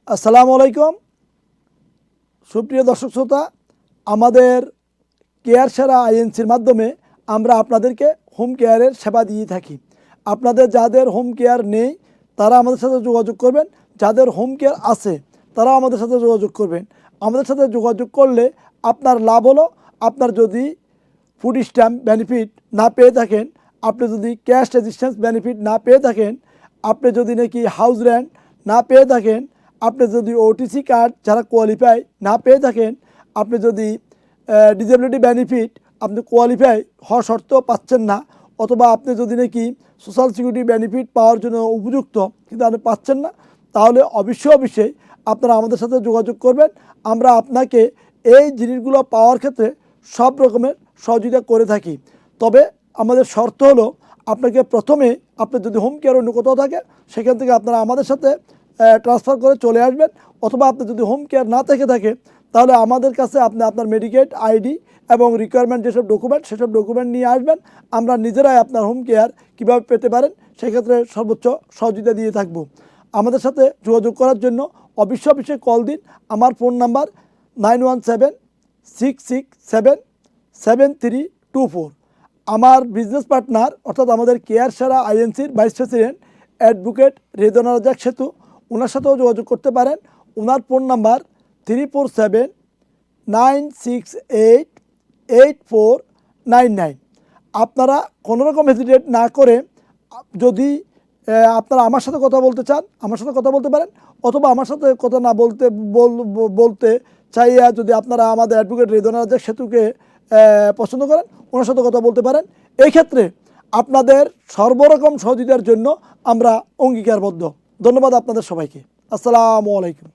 আসসালামু আলাইকুম সুপ্রিয় দর্শক শ্রোতা, আমাদের কেয়ার সেরা আইএনসির মাধ্যমে আমরা আপনাদেরকে হোম কেয়ারের সেবা দিয়ে থাকি। আপনাদের যাদের হোম কেয়ার নেই তারা আমাদের সাথে যোগাযোগ করবেন, যাদের হোম কেয়ার আছে তারা আমাদের সাথে যোগাযোগ করবেন। আমাদের সাথে যোগাযোগ করলে আপনার লাভ হলো, আপনার যদি ফুড স্ট্যাম্প বেনিফিট না পেয়ে থাকেন, আপনি যদি ক্যাশ রেজিস্ট্যান্স বেনিফিট না পেয়ে থাকেন, আপনি যদি নাকি হাউস রেন্ট না পেয়ে থাকেন, আপনি যদি ওটিসি কার্ড যারা কোয়ালিফাই না পেয়ে থাকেন, আপনি যদি ডিসেবিলিটি বেনিফিট আপনি কোয়ালিফাই হওয়া সত্ত্বেও পাচ্ছেন না, অথবা আপনি যদি নাকি সোশ্যাল সিকিউরিটি বেনিফিট পাওয়ার জন্য উপযুক্ত কিন্তু আপনি পাচ্ছেন না, তাহলে অবশ্যই আপনারা আমাদের সাথে যোগাযোগ করবেন। আমরা আপনাকে এই জিনিসগুলো পাওয়ার ক্ষেত্রে সব রকমের সহযোগিতা করে থাকি। তবে আমাদের শর্ত হলো আপনাকে প্রথমে আপনি যদি হোম কেয়ার অন্য কোথাও থাকে সেখান থেকে আপনারা আমাদের সাথে ট্রান্সফার করে চলে আসবেন, অথবা আপনি যদি হোম কেয়ার না থেকে থাকে তাহলে আমাদের কাছে আপনি আপনার মেডিকেল আইডি এবং রিকোয়ারমেন্ট যেসব ডকুমেন্ট সেসব ডকুমেন্ট নিয়ে আসবেন। আমরা নিজেরাই আপনার হোম কেয়ার কীভাবে পেতে পারেন সেক্ষেত্রে সর্বোচ্চ সহযোগিতা দিয়ে থাকব। আমাদের সাথে যোগাযোগ করার জন্য অবশ্যই কল দিন। আমার ফোন নাম্বার 9176677324। আমার বিজনেস পার্টনার অর্থাৎ আমাদের কেয়ার সেরা আইএনসির ভাইস প্রেসিডেন্ট অ্যাডভোকেট রেদনা রাজাক সেতু, ওনার সাথেও যোগাযোগ করতে পারেন। ওনার ফোন নাম্বার 3479688499। আপনারা কোনোরকম হেজিটেট না করে যদি আপনারা আমার সাথে কথা বলতে চান আমার সাথে কথা বলতে পারেন, অথবা আমার সাথে কথা না বলতে চাইয়া যদি আপনারা আমাদের অ্যাডভোকেট রেদনা রাজাক সেতুকে পছন্দ করেন ওনার সাথে কথা বলতে পারেন। এই ক্ষেত্রে আপনাদের সর্বরকম সহযোগিতার জন্য আমরা অঙ্গীকারবদ্ধ। ধন্যবাদ আপনাদের সবাইকে। আসসালামু আলাইকুম।